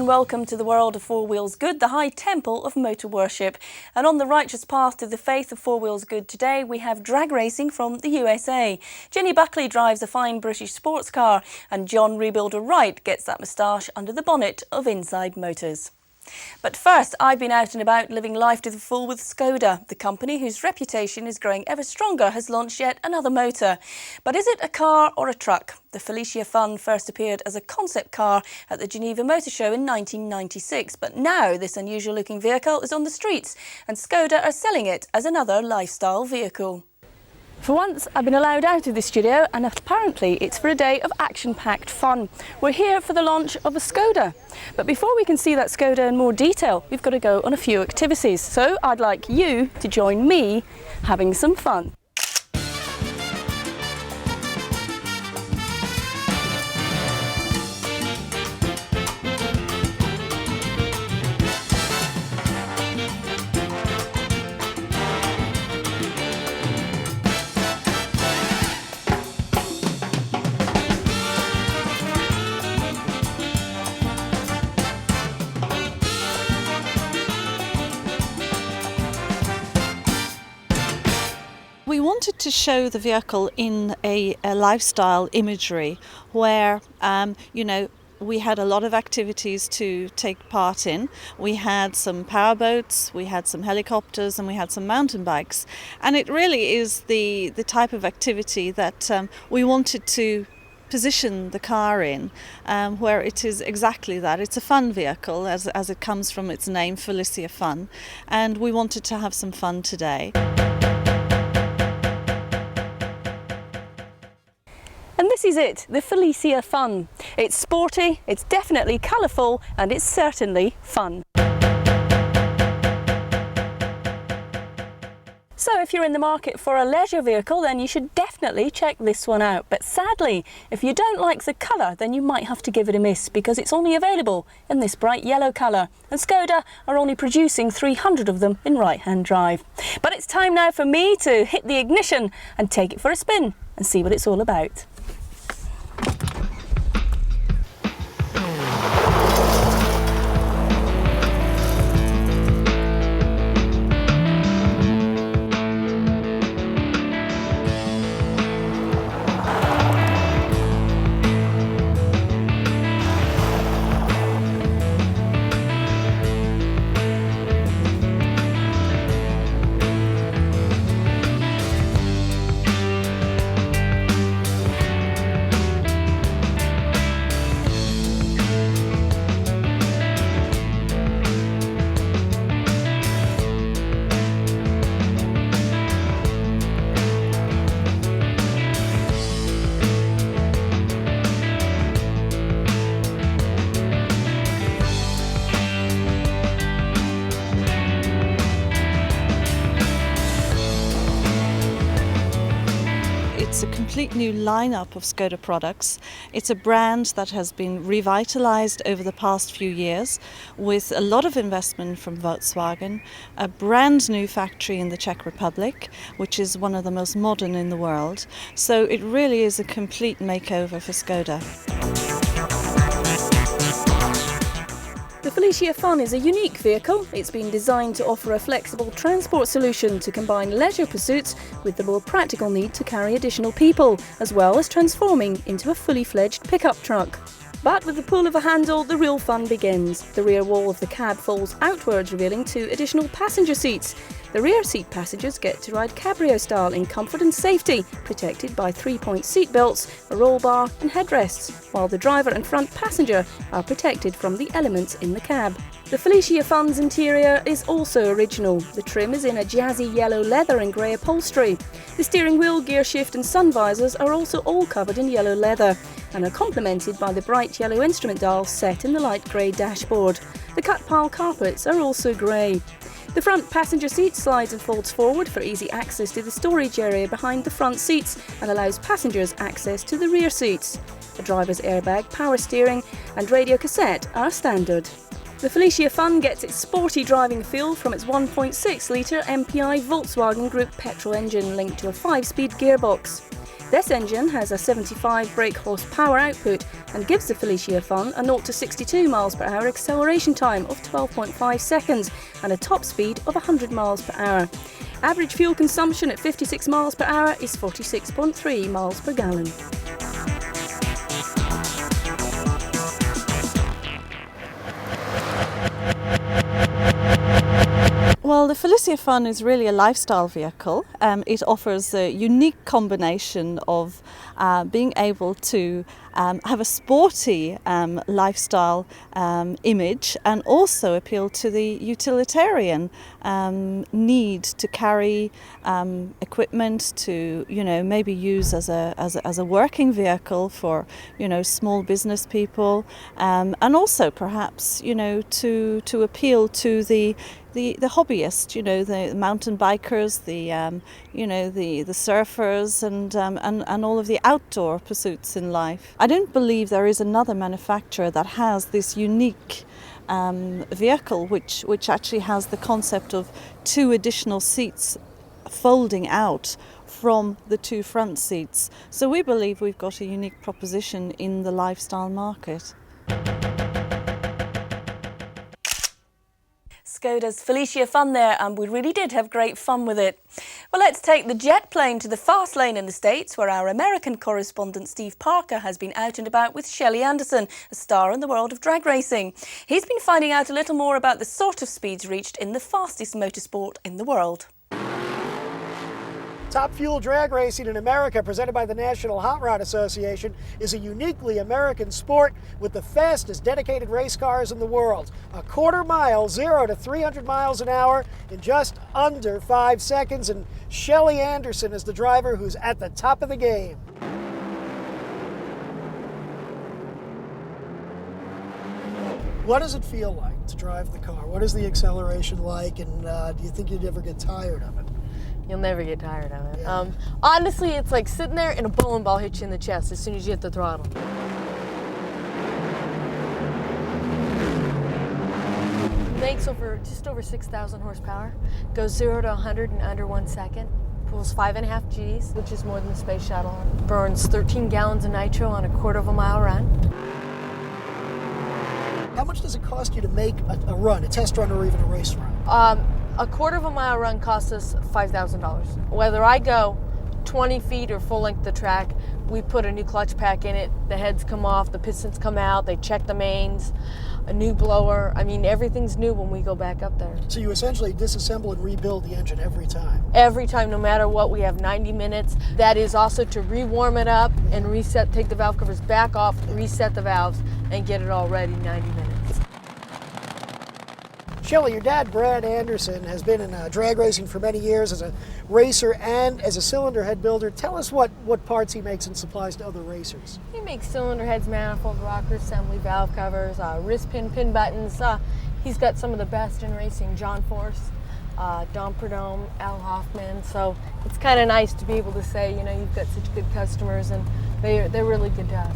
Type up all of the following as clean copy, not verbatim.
and welcome to the world of Four Wheels Good, the high temple of motor worship. And on the righteous path to the faith of Four Wheels Good today, we have drag racing from the USA. Ginny Buckley drives a fine British sports car, and John Wright gets that moustache under the bonnet of Inside Motors. But first, I've been out and about living life to the full with Skoda. The company, whose reputation is growing ever stronger, has launched yet another motor. But is it a car or a truck? The Felicia Fun first appeared as a concept car at the Geneva Motor Show in 1996. But now this unusual looking vehicle is on the streets, and Skoda are selling it as another lifestyle vehicle. For once, I've been allowed out of the studio, and apparently it's for a day of action-packed fun. We're here for the launch of a Skoda. But before we can see that Skoda in more detail, we've got to go on a few activities. So I'd like you to join me having some fun. We wanted to show the vehicle in a lifestyle imagery where, we had a lot of activities to take part in. We had some powerboats, we had some helicopters, and we had some mountain bikes. And it really is the type of activity that we wanted to position the car in, where it is exactly that. It's a fun vehicle, as it comes from its name, Felicia Fun. And we wanted to have some fun today. And this is it, the Felicia Fun. It's sporty, it's definitely colourful, and it's certainly fun. So if you're in the market for a leisure vehicle, then you should definitely check this one out. But sadly, if you don't like the colour, then you might have to give it a miss, because it's only available in this bright yellow colour. And Skoda are only producing 300 of them in right-hand drive. But it's time now for me to hit the ignition and take it for a spin and see what it's all about. It's a complete new lineup of Skoda products. It's a brand that has been revitalized over the past few years with a lot of investment from Volkswagen, a brand new factory in the Czech Republic, which is one of the most modern in the world. So it really is a complete makeover for Skoda. The Felicia Fun is a unique vehicle. It's been designed to offer a flexible transport solution to combine leisure pursuits with the more practical need to carry additional people, as well as transforming into a fully fledged pickup truck. But with the pull of a handle, the real fun begins. The rear wall of the cab falls outwards, revealing 2 additional passenger seats. The rear seat passengers get to ride cabrio style in comfort and safety, protected by 3-point seat belts, a roll bar and headrests, while the driver and front passenger are protected from the elements in the cab. The Felicia Fun's interior is also original. The trim is in a jazzy yellow leather and grey upholstery. The steering wheel, gear shift and sun visors are also all covered in yellow leather and are complemented by the bright yellow instrument dial set in the light grey dashboard. The cut pile carpets are also grey. The front passenger seat slides and folds forward for easy access to the storage area behind the front seats and allows passengers access to the rear seats. A driver's airbag, power steering and radio cassette are standard. The Felicia Fun gets its sporty driving feel from its 1.6 litre MPI Volkswagen Group petrol engine linked to a 5-speed gearbox. This engine has a 75 brake horsepower output and gives the Felicia Fun a 0 to 62 miles per hour acceleration time of 12.5 seconds and a top speed of 100 miles per hour. Average fuel consumption at 56 miles per hour is 46.3 miles per gallon. Well, the Felicia Fun is really a lifestyle vehicle. It offers a unique combination of being able to have a sporty lifestyle image and also appeal to the utilitarian need to carry equipment to, maybe use as a working vehicle for, small business people, and also perhaps, to appeal to the hobbyists, the mountain bikers, the surfers, and all of the outdoor pursuits in life. I don't believe there is another manufacturer that has this unique vehicle which actually has the concept of 2 additional seats folding out from the 2 front seats. So we believe we've got a unique proposition in the lifestyle market. Skoda's Felicia Fun there, and we really did have great fun with it. Well, let's take the jet plane to the fast lane in the States, where our American correspondent Steve Parker has been out and about with Shelley Anderson, a star in the world of drag racing. He's been finding out a little more about the sort of speeds reached in the fastest motorsport in the world. Top Fuel drag racing in America, presented by the National Hot Rod Association, is a uniquely American sport with the fastest dedicated race cars in the world. A quarter mile, 0 to 300 miles an hour in just under 5 seconds. And Shelley Anderson is the driver who's at the top of the game. What does it feel like to drive the car? What is the acceleration like? And do you think you'd ever get tired of it? You'll never get tired of it. Yeah. Honestly, it's like sitting there and a bowling ball hits you in the chest as soon as you hit the throttle. Makes just over 6,000 horsepower. Goes 0 to 100 in under 1 second. Pulls 5.5 Gs, which is more than the space shuttle. Burns 13 gallons of nitro on a quarter of a mile run. How much does it cost you to make a run, a test run, or even a race run? A quarter of a mile run costs us $5,000. Whether I go 20 feet or full length the track, we put a new clutch pack in it, the heads come off, the pistons come out, they check the mains, a new blower. I mean, everything's new when we go back up there. So you essentially disassemble and rebuild the engine every time? Every time, no matter what. We have 90 minutes. That is also to re-warm it up and reset, take the valve covers back off, reset the valves, and get it all ready in 90 minutes. Shelley, your dad, Brad Anderson, has been in drag racing for many years as a racer and as a cylinder head builder. Tell us what parts he makes and supplies to other racers. He makes cylinder heads, manifold, rocker assembly, valve covers, wrist pin buttons. He's got some of the best in racing, John Force, Don Perdome, Al Hoffman. So it's kind of nice to be able to say, you've got such good customers, and they're really good to us.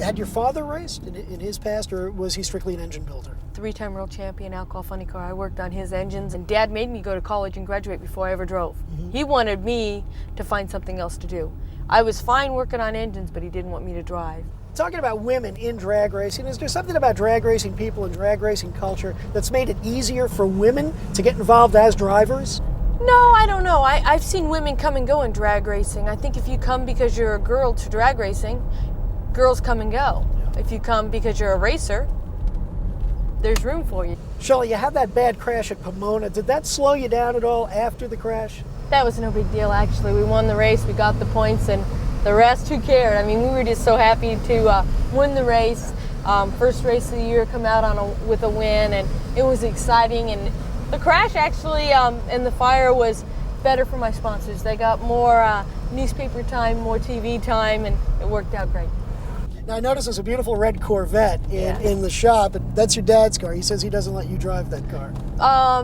Had your father raced in his past, or was he strictly an engine builder? 3-time world champion, alcohol funny car. I worked on his engines, and Dad made me go to college and graduate before I ever drove. Mm-hmm. He wanted me to find something else to do. I was fine working on engines, but he didn't want me to drive. Talking about women in drag racing, is there something about drag racing people and drag racing culture that's made it easier for women to get involved as drivers? No, I don't know. I've seen women come and go in drag racing. I think if you come because you're a girl to drag racing, girls come and go. If you come because you're a racer, there's room for you. Shelley, you had that bad crash at Pomona. Did that slow you down at all after the crash? That was no big deal, actually. We won the race, we got the points, and the rest, who cared? I mean, we were just so happy to win the race. First race of the year, come out with a win, and it was exciting. And the crash actually and the fire was better for my sponsors. They got more newspaper time, more TV time, and it worked out great. Now, I noticed there's a beautiful red Corvette in the shop, and that's your dad's car. He says he doesn't let you drive that car.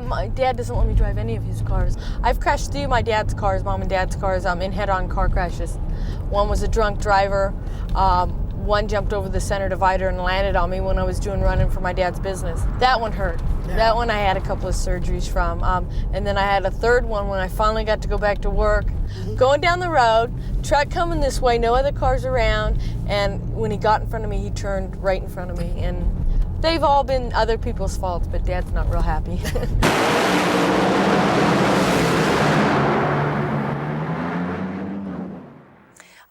My dad doesn't let me drive any of his cars. I've crashed 3 of my dad's cars, mom and dad's cars, in head-on car crashes. One was a drunk driver. one jumped over the center divider and landed on me when I was running for my dad's business. That one hurt. Yeah. That one I had a couple of surgeries from. And then I had a third one when I finally got to go back to work. Going down the road, truck coming this way, no other cars around, and when he got in front of me, he turned right in front of me. And they've all been other people's faults, but Dad's not real happy.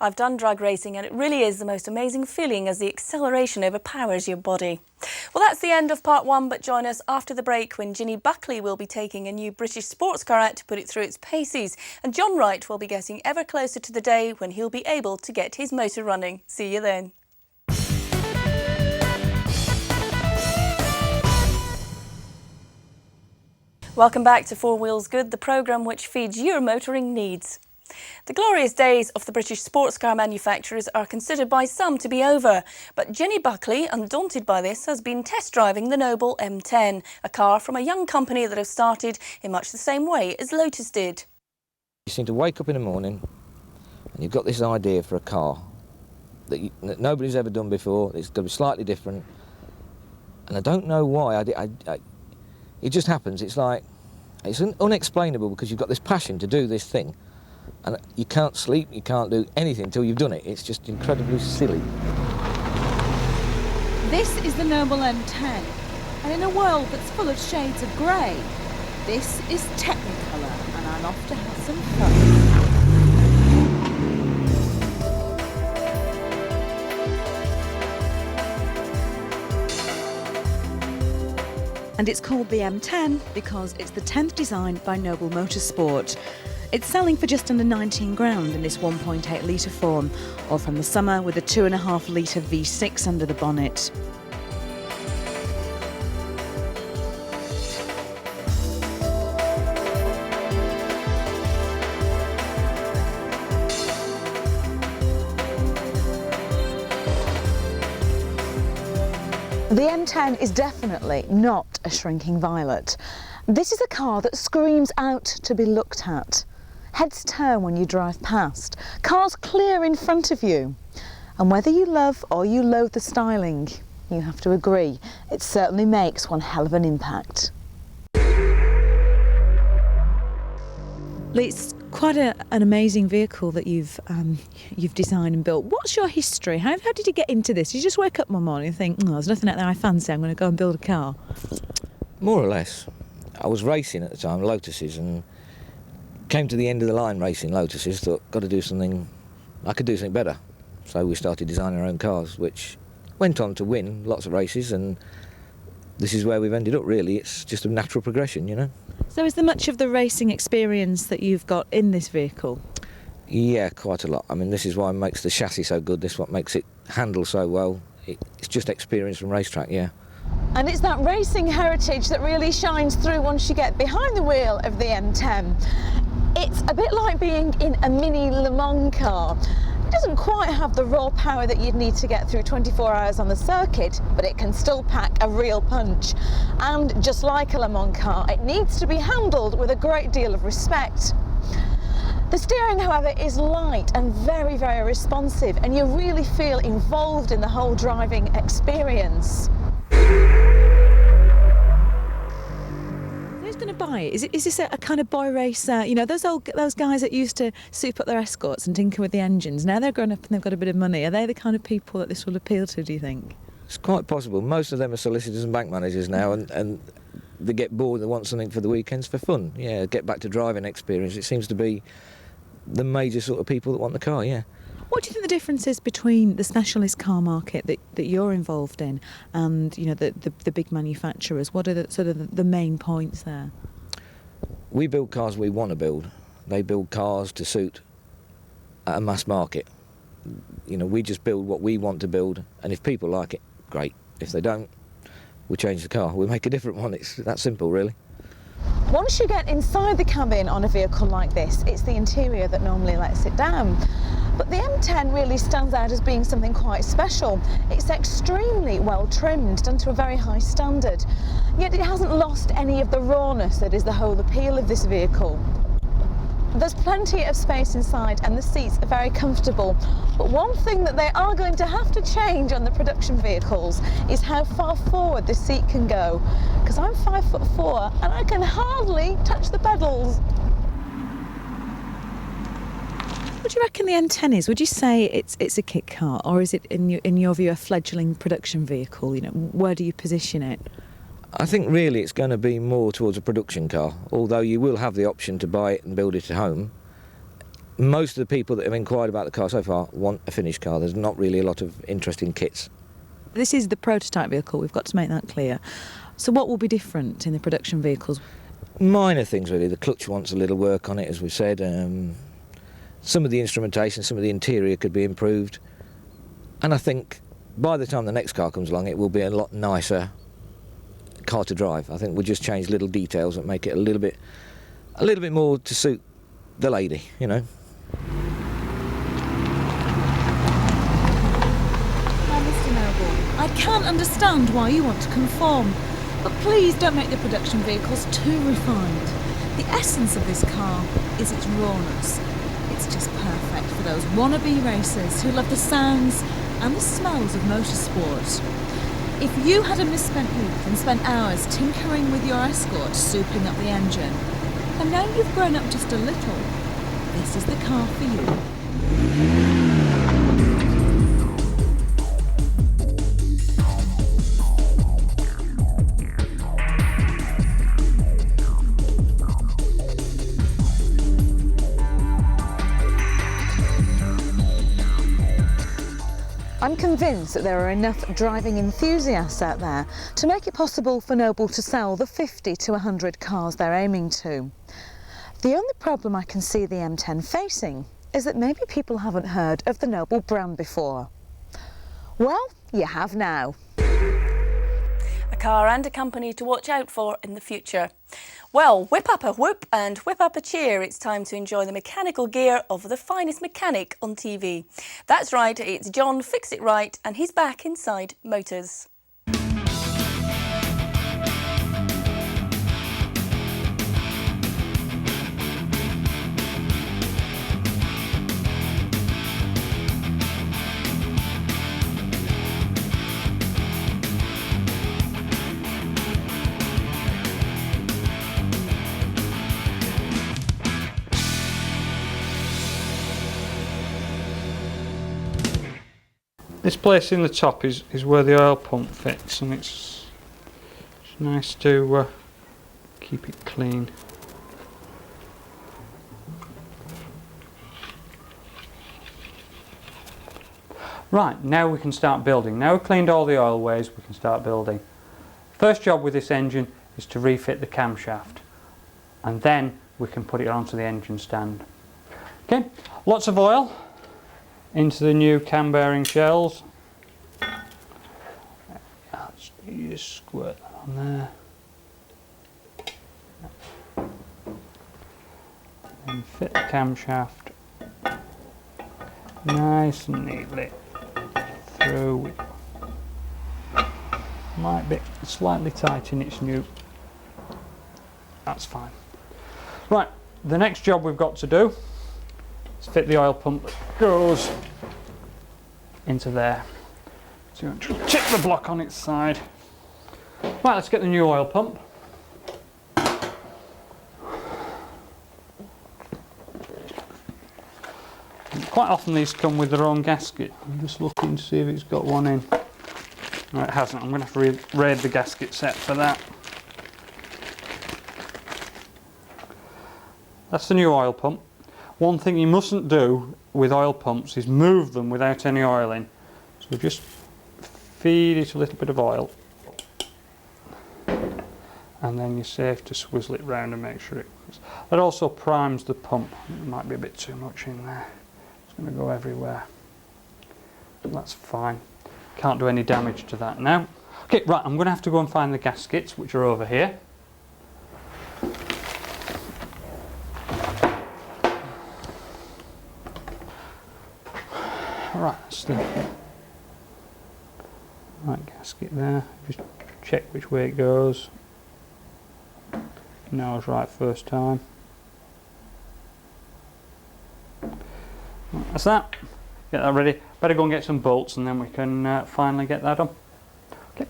I've done drag racing and it really is the most amazing feeling as the acceleration overpowers your body. Well, that's the end of part one, but join us after the break when Ginny Buckley will be taking a new British sports car out to put it through its paces, and John Wright will be getting ever closer to the day when he'll be able to get his motor running. See you then. Welcome back to Four Wheels Good, the programme which feeds your motoring needs. The glorious days of the British sports car manufacturers are considered by some to be over, but Ginny Buckley, undaunted by this, has been test driving the Noble M10, a car from a young company that have started in much the same way as Lotus did. You seem to wake up in the morning and you've got this idea for a car that nobody's ever done before. It's going to be slightly different, and I don't know why. It just happens. It's like, it's unexplainable because you've got this passion to do this thing. And you can't sleep, you can't do anything until you've done it. It's just incredibly silly. This is the Noble M10, and in a world that's full of shades of grey, this is Technicolor, and I'm off to have some fun. And it's called the M10 because it's the 10th design by Noble Motorsport. It's selling for just under 19 grand in this 1.8 litre form, or from the summer with a 2.5 litre V6 under the bonnet. The M10 is definitely not a shrinking violet. This is a car that screams out to be looked at. Heads turn when you drive past, cars clear in front of you. And whether you love or you loathe the styling, you have to agree, it certainly makes one hell of an impact. It's quite an amazing vehicle that you've designed and built. What's your history? How did you get into this? Did you just wake up one morning and think, oh, there's nothing out there I fancy, I'm going to go and build a car? More or less. I was racing at the time, Lotuses, and came to the end of the line racing Lotuses, thought, got to do something, I could do something better. So we started designing our own cars, which went on to win lots of races, and this is where we've ended up, really. It's just a natural progression, you know. So is there much of the racing experience that you've got in this vehicle? Yeah, quite a lot. I mean, this is why it makes the chassis so good, this is what makes it handle so well. It's just experience from racetrack, yeah. And it's that racing heritage that really shines through once you get behind the wheel of the M10. It's a bit like being in a mini Le Mans car. It doesn't quite have the raw power that you'd need to get through 24 hours on the circuit, but it can still pack a real punch. And just like a Le Mans car, it needs to be handled with a great deal of respect. The steering, however, is light and very, very responsive, and you really feel involved in the whole driving experience. Who's going to buy it? Is this a kind of boy racer? You know, those guys that used to soup up their escorts and tinker with the engines, now they're grown up and they've got a bit of money. Are they the kind of people that this will appeal to, do you think? It's quite possible. Most of them are solicitors and bank managers now, and they get bored, they want something for the weekends for fun. Yeah, get back to driving experience. It seems to be the major sort of people that want the car, yeah. What do you think the difference is between the specialist car market that you're involved in and, you know, the big manufacturers? What are the main points there? We build cars we want to build. They build cars to suit a mass market. You know, we just build what we want to build, and if people like it, great. If they don't, we change the car. We make a different one. It's that simple, really. Once you get inside the cabin on a vehicle like this, it's the interior that normally lets it down. But the M10 really stands out as being something quite special. It's extremely well trimmed, done to a very high standard, yet it hasn't lost any of the rawness that is the whole appeal of this vehicle. There's plenty of space inside and the seats are very comfortable. But one thing that they are going to have to change on the production vehicles is how far forward the seat can go. Because I'm 5'4" and I can hardly touch the pedals. What do you reckon the M10 is? Would you say it's a kit car, or is it, in your view, a fledgling production vehicle? You know, where do you position it? I think really it's going to be more towards a production car, although you will have the option to buy it and build it at home. Most of the people that have inquired about the car so far want a finished car. There's not really a lot of interesting kits. This is the prototype vehicle, we've got to make that clear. So what will be different in the production vehicles? Minor things really. The clutch wants a little work on it, as we've said. Some of the instrumentation, some of the interior could be improved. And I think by the time the next car comes along, it will be a lot nicer car to drive. I think we'll just change little details that make it a little bit more to suit the lady, you know. Now, Mr. Noble, I can't understand why you want to conform, but please don't make the production vehicles too refined. The essence of this car is its rawness. It's just perfect for those wannabe racers who love the sounds and the smells of motorsport. If you had a misspent youth and spent hours tinkering with your Escort, souping up the engine, and now you've grown up just a little, this is the car for you. I'm convinced that there are enough driving enthusiasts out there to make it possible for Noble to sell the 50 to 100 cars they're aiming to. The only problem I can see the M10 facing is that maybe people haven't heard of the Noble brand before. Well, you have now. A car and a company to watch out for in the future. Well, whip up a whoop and whip up a cheer. It's time to enjoy the mechanical gear of the finest mechanic on TV. That's right, it's John Fix It Right, and he's back inside Motors. This place in the top is where the oil pump fits, and it's nice to keep it clean. Right, now we can start building. Now we've cleaned all the oil ways, we can start building. First job with this engine is to refit the camshaft, and then we can put it onto the engine stand. Okay, lots of oil into the new cam bearing shells. You just squirt that on there. And fit the camshaft nice and neatly through. Might be slightly tight in its new. That's fine. Right, the next job we've got to do is fit the oil pump that goes into there. So you want to check the block on its side. Right, let's get the new oil pump. Quite often these come with their own gasket. I'm just looking to see if it's got one in. No, it hasn't. I'm going to have to raid the gasket set for that. That's the new oil pump. One thing you mustn't do with oil pumps is move them without any oil in. So just feed it a little bit of oil, and then you're safe to swizzle it round and make sure it works. That also primes the pump. It might be a bit too much in there. It's going to go everywhere. That's fine. Can't do any damage to that now. Okay, right, I'm going to have to go and find the gaskets, which are over here. Right, that's the right gasket there. Just check which way it goes. No, I was right first time. that's that. Get that ready. Better go and get some bolts and then we can finally get that on. Okay.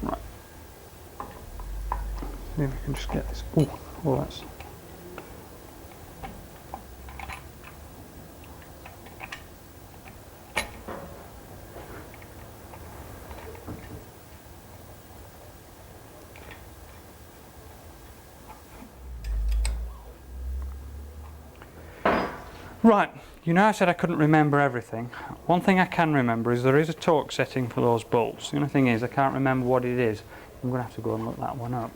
Right. See if we can just get this. Oh, that's. Right, you know I said I couldn't remember everything. One thing I can remember is there is a torque setting for those bolts. The only thing is I can't remember what it is. I'm going to have to go and look that one up.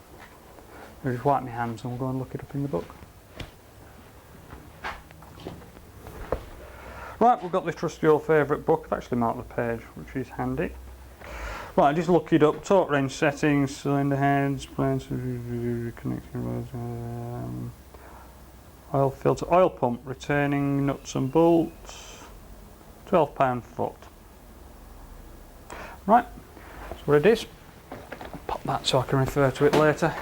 I'll just wipe my hands and we'll go and look it up in the book. Right, we've got this trusty old favourite book. I've actually marked the page, which is handy. Right, just look it up. Torque range settings, cylinder heads, planes, connecting oil filter, oil pump, returning nuts and bolts, £12 foot. Right, that's what it is. Pop that so I can refer to it later.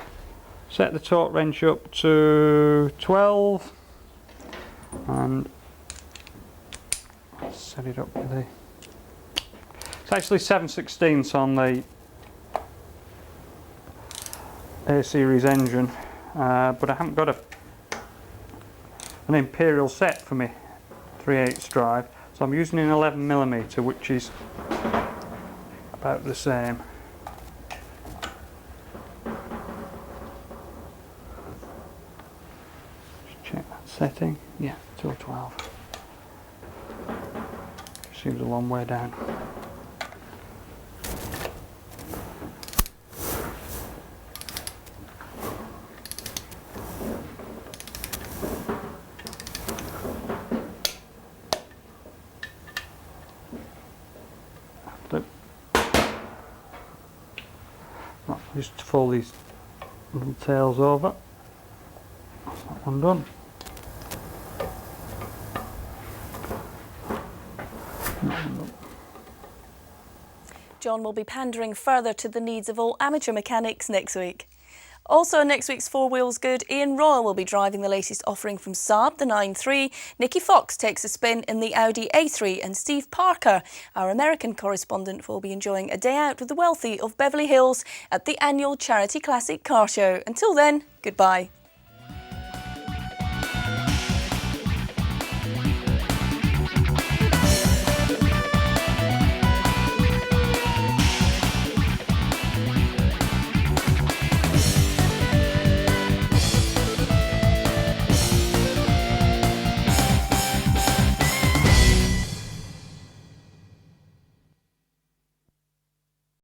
Set the torque wrench up to 12 and set it up with the. It's actually 7/16 on the A series engine, but I haven't got an imperial set for me 3/8 drive, so I'm using an 11mm, which is about the same. Just check that setting. Yeah, 212. Seems a long way down. Just fold these little tails over. That's that one done. John will be pandering further to the needs of all amateur mechanics next week. Also in next week's Four Wheels Good, Ian Royal will be driving the latest offering from Saab, the 9-3. Nicky Fox takes a spin in the Audi A3 and Steve Parker, our American correspondent, will be enjoying a day out with the wealthy of Beverly Hills at the annual Charity Classic Car Show. Until then, goodbye.